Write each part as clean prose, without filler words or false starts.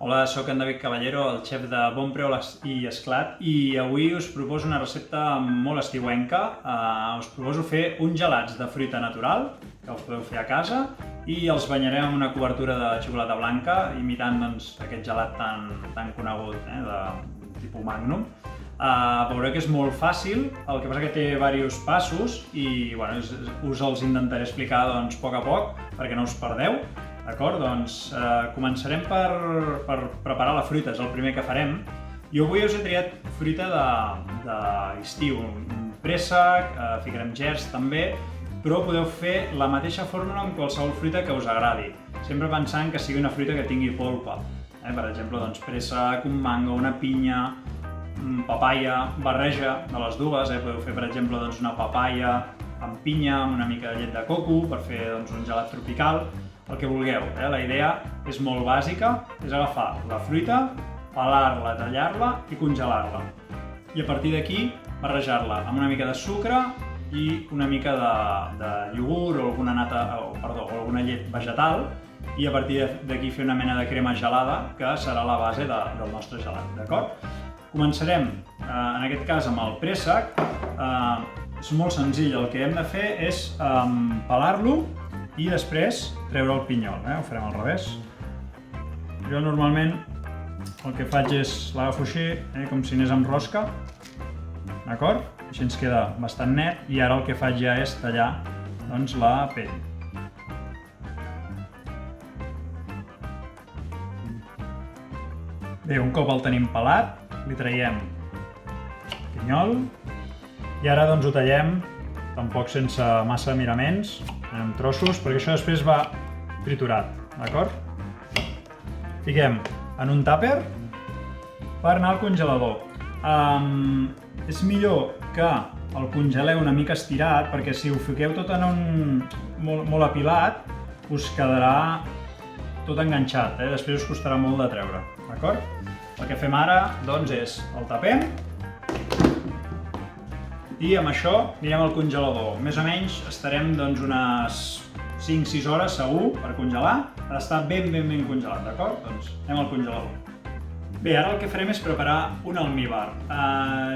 Hola, sóc en David Caballero, el xef de Bon Preu i Esclat, i avui us proposo una recepta molt estiuenca. Us proposo fer uns gelats de fruita natural, que els podeu fer a casa, i els banyarem amb una cobertura de xocolata blanca, imitant aquest gelat tan conegut, de tipus Magnum. Veureu que és molt fàcil, el que passa que té diversos passos i us els intentaré explicar a poc a poc perquè no us perdeu. D'acord? Començarem per preparar la fruita, és el primer que farem. Jo avui us he triat fruita d'estiu, un préssec, ficarem gerds també, però podeu fer la mateixa fórmula amb qualsevol fruita que us agradi, sempre pensant que sigui una fruita que tingui polpa. Per exemple, préssec, un mango, una pinya, papaya, barreja de les dues. Podeu fer, per exemple, una papaya amb pinya, amb una mica de llet de coco, per fer un gelat tropical, el que vulgueu. La idea és molt bàsica, és agafar la fruita, pelar-la, tallar-la i congelar-la. I a partir d'aquí, barrejar-la amb una mica de sucre i una mica de iogurt o alguna llet vegetal, i a partir d'aquí fer una mena de crema gelada que serà la base del nostre gelat, d'acord? Començarem, en aquest cas, amb el préssec. És molt senzill, el que hem de fer és pelar-lo i després treure el pinyol. Ho farem al revés. Jo normalment el que faig és l'agafo així, com si anés amb rosca, d'acord? Així ens queda bastant net, i ara el que faig ja és tallar la pell. Bé, un cop el tenim pelat, li traiem el pinyol i ara ho tallem, tampoc sense massa miraments, en trossos, perquè això després va triturat, d'acord? Fiquem en un tàper per anar al congelador. És millor que el congeleu una mica estirat, perquè si ho fiqueu tot en un molt apilat, us quedarà tot enganxat, després us costarà molt de treure, d'acord? El que fem ara, és el tapem i amb això anirem al congelador. Més o menys estarem unes 5-6 hores segur per congelar, per estar ben congelat, d'acord? Anem al congelador. Bé, ara el que farem és preparar un almívar.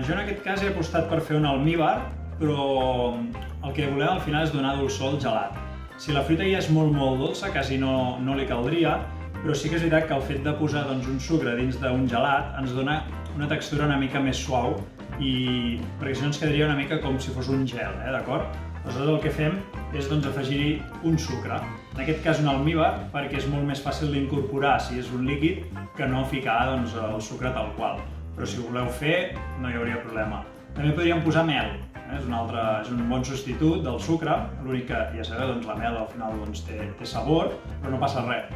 Jo en aquest cas he apostat per fer un almívar, però el que volem al final és donar dolçor al gelat. Si la fruita ja és molt dolça, quasi no li caldria, però sí que és veritat que el fet de posar un sucre dins d'un gelat ens dona una textura una mica més suau, perquè si no ens quedaria una mica com si fos un gel, d'acord? Aleshores el que fem és afegir-hi un sucre, en aquest cas un almívar, perquè és molt més fàcil d'incorporar si és un líquid que no ficar el sucre tal qual. Però si ho voleu fer no hi hauria problema. També podríem posar mel, és un bon substitut del sucre, l'únic que ja sabeu, la mel al final té sabor, però no passa res.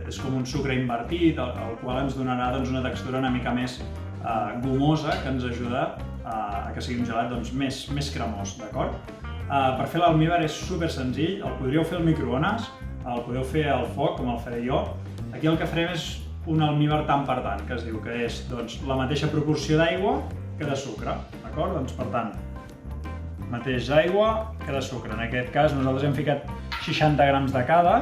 És com un sucre invertit, el qual ens donarà una textura una mica més gomosa, que ens ajuda a que sigui un gelat més cremós, d'acord? Per fer l'almívar és super senzill, el podríeu fer al microones, el podeu fer al foc, com el faré jo. Aquí el que farem és un almívar tant per tant, que es diu que és la mateixa proporció d'aigua que de sucre, d'acord? Per tant, mateix aigua que de sucre. En aquest cas nosaltres hem ficat 60 grams de cada,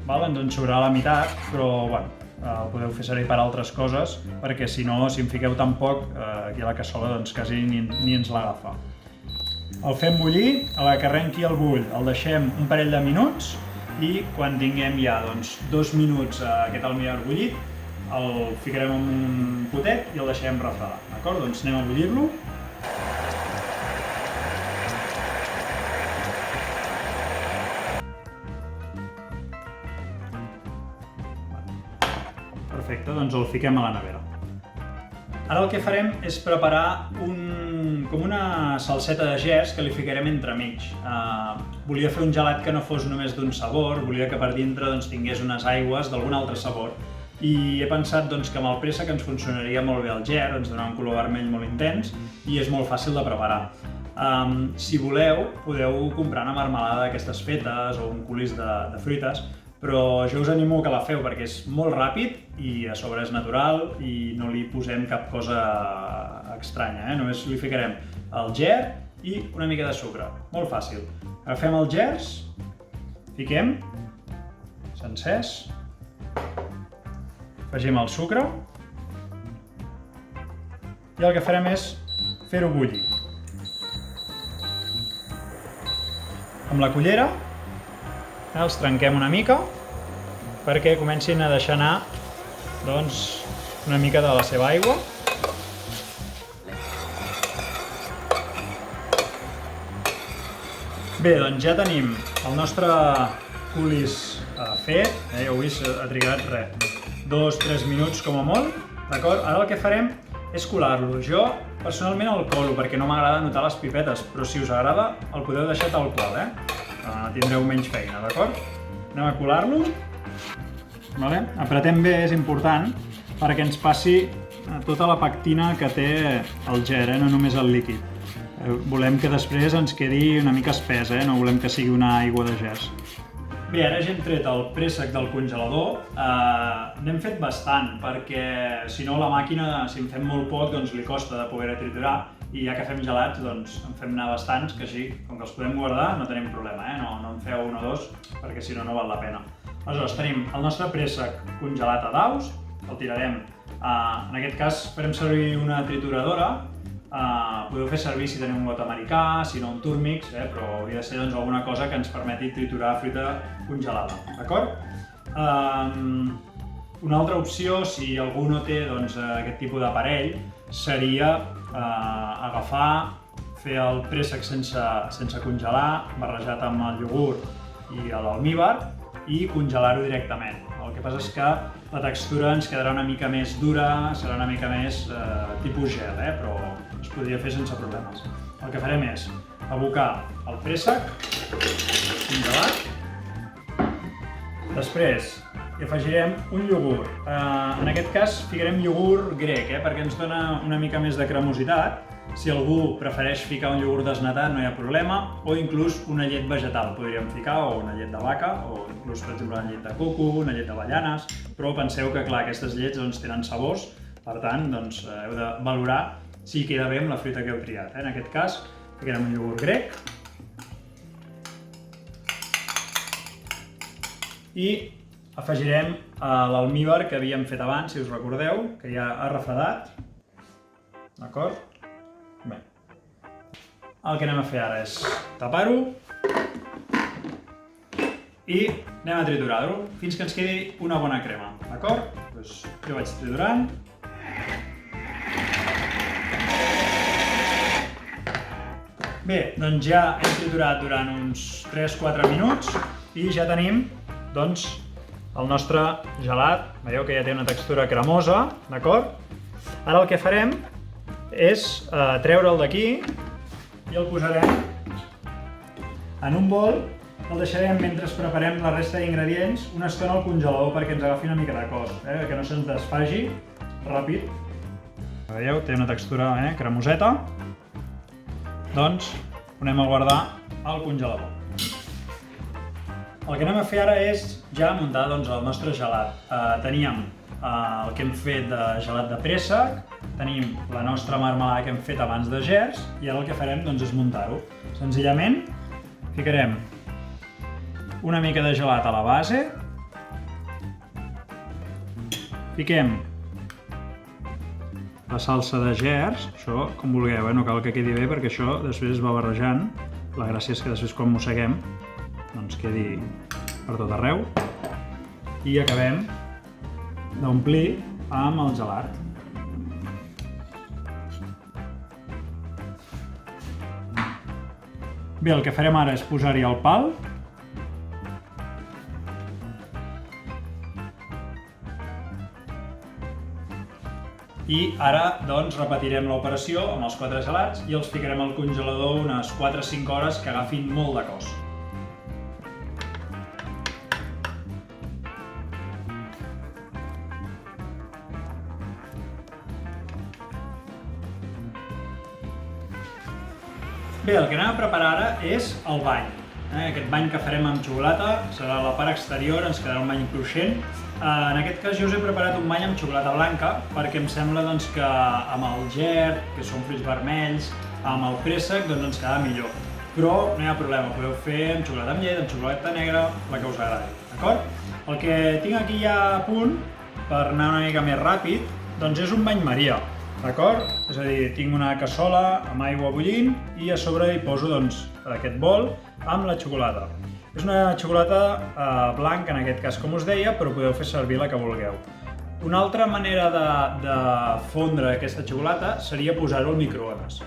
ens sobrarà la meitat, però el podeu fer servir per altres coses, perquè si no, si en fiqueu tan poc, aquí a la cassola quasi ni ens l'agafa. El fem bullir, a la que arrenqui el bull el deixem un parell de minuts i quan tinguem ja 2 minuts aquest almívar bullit, el ficarem en un potet i el deixarem refredar, d'acord? Anem a bullir-lo. Perfecte, el fiquem a la nevera. Ara el que farem és preparar com una salseta de gerds que li ficarem entremig. Volia fer un gelat que no fos només d'un sabor, volia que per dintre tingués unes aigües d'algun altre sabor. I he pensat que amb el préssec ens funcionaria molt bé el gerd, ens donarà un color vermell molt intens i és molt fàcil de preparar. Si voleu, podeu comprar una marmelada d'aquestes fetes o un coulis de fruites, però jo us animo que la feu perquè és molt ràpid i a sobre és natural i no li posem cap cosa estranya, només li ficarem el gerd i una mica de sucre, molt fàcil. Agafem els gerds, fiquem sencers, Afegim el sucre i el que farem és fer-ho bullir. Amb la cullera els trenquem una mica perquè comencin a deixar anar una mica de la seva aigua. Bé, doncs ja tenim el nostre coulis fet, ja heu vist, ha trigat 2-3 minuts com a molt, d'acord? Ara el que farem és colar-lo. Jo personalment el colo perquè no m'agrada notar les pipetes, però si us agrada el podeu deixar tal qual, tindreu menys feina, d'acord? Anem a colar-lo. Apretem bé, és important, perquè ens passi tota la pectina que té el gel, no només el líquid. Volem que després ens quedi una mica espès, no volem que sigui una aigua de gels. Bé, ara ja hem tret el préssec del congelador. N'hem fet bastant, perquè si no la màquina, si en fem molt poc, doncs li costa de poder triturar, i ja que fem gelats, doncs en fem anar bastants, que així, com que els podem guardar, no tenim problema, no en feu 1 o 2, perquè si no, no val la pena. Aleshores, tenim el nostre préssec congelat a daus, el tirarem, en aquest cas farem servir una trituradora, podeu fer servir si teniu un got americà, si no un Turmix, però hauria de ser alguna cosa que ens permeti triturar fruita congelada, d'acord? Una altra opció, si algú no té aquest tipus d'aparell, seria agafar, fer el préssec sense congelar, barrejat amb el iogurt i l'almívar, i congelar-ho directament. El que passa és que la textura ens quedarà una mica més dura, serà una mica més tipus gel, però es podria fer sense problemes. El que farem és abocar el préssec congelat. Després hi afegirem un iogurt. En aquest cas ficarem iogurt grec, perquè ens dona una mica més de cremositat. Si algú prefereix ficar un iogurt desnatat no hi ha problema, o inclús una llet vegetal podríem ficar, o una llet de vaca, o inclús per exemple una llet de coco, una llet d'avellanes, però penseu que clar, aquestes llets tenen sabors, per tant heu de valorar si queda bé amb la fruita que heu triat. En aquest cas ficarem un iogurt grec i afegirem l'almívar que havíem fet abans, si us recordeu, que ja ha refredat, d'acord? Bé, el que anem a fer ara és tapar-ho i anem a triturar-ho fins que ens quedi una bona crema, d'acord? Doncs jo vaig triturant. Bé, doncs ja hem triturat durant uns 3-4 minuts i ja tenim el nostre gelat. Veieu que ja té una textura cremosa, d'acord? Ara el que farem és treure'l d'aquí i el posarem en un bol. El deixarem mentre preparem la resta d'ingredients una estona al congelador perquè ens agafi una mica de cos, que no se'ns desfagi ràpid. Veieu, té una textura cremoseta. Doncs ho anem a guardar al congelador. El que anem a fer ara és ja muntar el nostre gelat. Teníem el que hem fet de gelat de préssec, tenim la nostra marmelada que hem fet abans de gerds i ara el que farem és muntar-ho. Senzillament ficarem una mica de gelat a la base, fiquem la salsa de gerds, això com vulgueu, no cal que quedi bé perquè això després es va barrejant. La gràcia és que després quan mosseguem quedi per tot arreu i acabem d'omplir amb el gelat. Bé, el que farem ara és posar-hi el pal. I ara repetirem l'operació amb els 4 gelats i els ficarem al congelador unes 4-5 hores que agafin molt de cos. Bé, el que anem a preparar ara és el bany. Aquest bany que farem amb xocolata serà la part exterior, ens quedarà un bany cruixent. En aquest cas jo us he preparat un bany amb xocolata blanca perquè em sembla que amb el gerd, que són fruits vermells, amb el préssec ens quedarà millor. Però no hi ha problema, podeu fer amb xocolata amb llet, amb xocolata negra, la que us agradi, d'acord? El que tinc aquí ja a punt per anar una mica més ràpid, doncs és un bany Maria, d'acord? És a dir, tinc una cassola amb aigua bullint i a sobre hi poso doncs, aquest bol amb la xocolata. És una xocolata blanca, en aquest cas, com us deia, però podeu fer servir la que vulgueu. Una altra manera de fondre aquesta xocolata seria posar-ho al microones.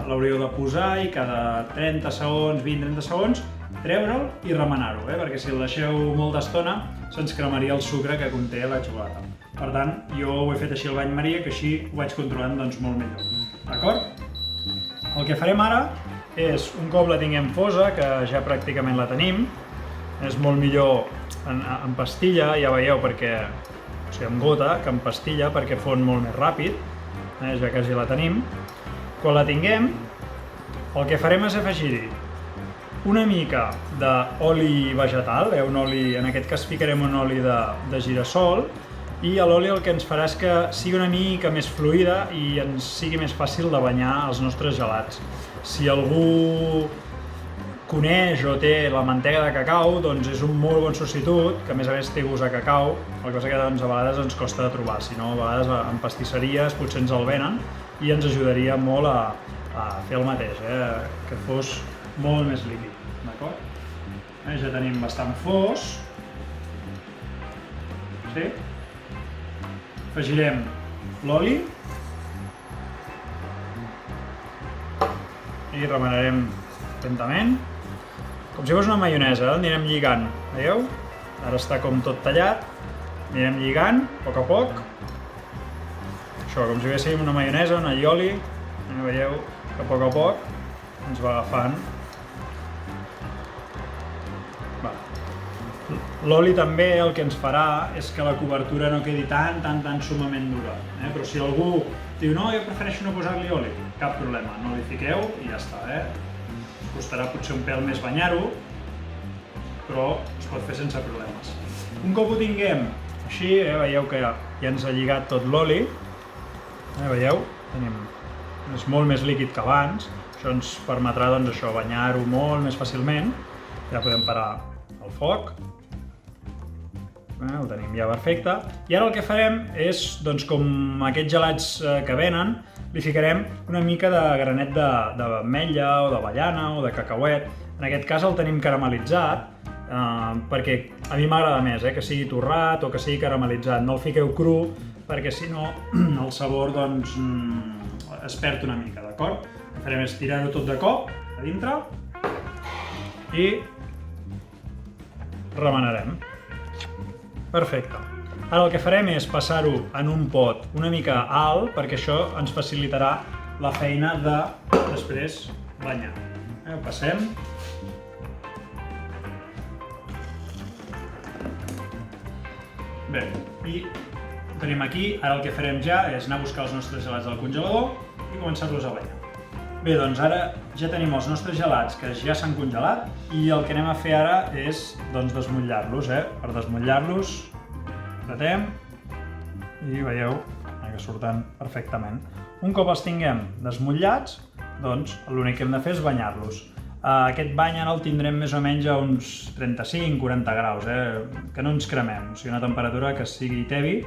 L'hauríeu de posar i cada 30 segons, 20-30 segons, treure'l i remenar-ho, perquè si el deixeu molta estona se'ns cremaria el sucre que conté la xocolata. Per tant, jo ho he fet així al bany Maria, que així ho vaig controlant doncs, molt millor. D'acord? El que farem ara és, un cop la tinguem fosa, que ja pràcticament la tenim, és molt millor en pastilla, ja veieu, perquè, o sigui, en gota, que en pastilla, perquè fon molt més ràpid, ja quasi la tenim. Quan la tinguem, el que farem és afegir-hi una mica d'oli vegetal, un oli, en aquest cas ficarem un oli de girassol, i l'oli el que ens farà és que sigui una mica més fluida i ens sigui més fàcil de banyar els nostres gelats. Si algú coneix o té la mantega de cacau, doncs és un molt bon substitut, que a més té gust a cacau, el que passa que doncs, a vegades ens costa de trobar, si no a vegades en pastisseries potser ens el venen i ens ajudaria molt a fer el mateix, que fos molt més líquid, d'acord? Ja tenim bastant fos. Sí? Afegirem l'oli i remenarem lentament, com si fos una maionesa, anirem lligant, veieu? Ara està com tot tallat, anirem lligant a poc, això, com si féssim una maionesa, un allioli, veieu que a poc ens va agafant. L'oli també el que ens farà és que la cobertura no quedi tan summament dura, però si algú diu no, jo prefereixo no posar-li oli, cap problema, no li fiqueu i ja està, Us costarà potser un pèl més banyar-ho, però es pot fer sense problemes. Un cop ho tinguem així, veieu que ja ens ha lligat tot l'oli, veieu, és molt més líquid que abans, això ens permetrà doncs això, banyar-ho molt més fàcilment, ja podem parar el foc. Ho tenim ja perfecte. I ara el que farem és, doncs, com aquests gelats que venen, li ficarem una mica de granet d'ametlla o d'avellana o de cacauet. En aquest cas el tenim caramel·litzat, perquè a mi m'agrada més, que sigui torrat o que sigui caramel·litzat. No el fiqueu cru, perquè si no el sabor doncs, es perd una mica, d'acord? El que farem és tirar-ho tot de cop a dintre i remenarem. Perfecte. Ara el que farem és passar-ho en un pot una mica alt, perquè això ens facilitarà la feina de després banyar. Ho passem. Bé, i ho tenim aquí. Ara el que farem ja és anar a buscar els nostres gelats del congelador i començar-los a banyar. Bé, doncs ara ja tenim els nostres gelats que ja s'han congelat i el que anem a fer ara és desmotllar-los. Per desmotllar-los apretem i veieu que surten perfectament. Un cop els tinguem desmotllats, doncs l'únic que hem de fer és banyar-los. Aquest bany ara el tindrem més o menys a uns 35-40 graus, que no ens cremem, o sigui una temperatura que sigui tebi.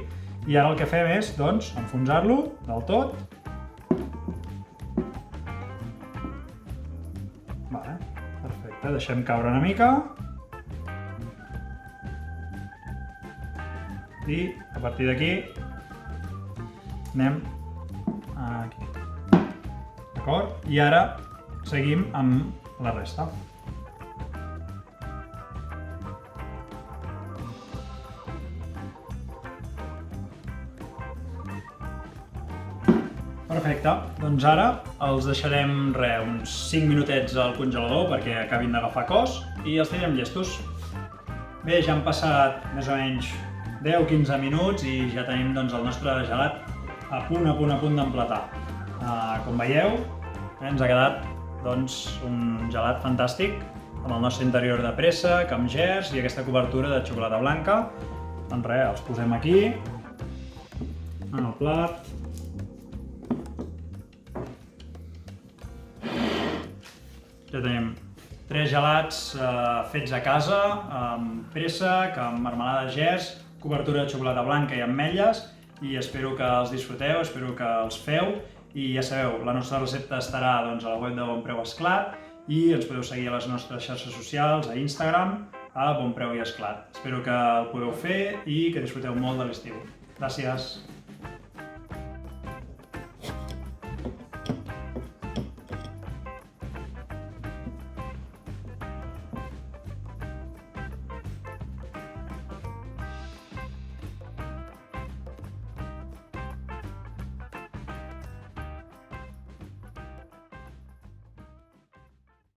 I ara el que fem és enfonsar-lo del tot. Perfecte, deixem caure una mica i a partir d'aquí anem aquí, d'acord? I ara seguim amb la resta. Perfecte, doncs ara els deixarem uns 5 minutets al congelador perquè acabin d'agafar cos i els tindrem llestos. Bé, ja han passat més o menys 10-15 minuts i ja tenim el nostre gelat a punt d'empletar. Com veieu, ens ha quedat un gelat fantàstic amb el nostre interior de préssec, amb gers i aquesta cobertura de xocolata blanca. Doncs res, els posem aquí, en el plat. Ja tenim 3 gelats fets a casa, amb préssec, amb marmelada de gers, cobertura de xocolata blanca i ametlles, i espero que els disfruteu, espero que els feu, i ja sabeu, la nostra recepta estarà a la web de Bon Preu Esclat, i ens podeu seguir a les nostres xarxes socials, a Instagram, a Bon Preu i Esclat. Espero que el podeu fer i que disfruteu molt de l'estiu. Gràcies!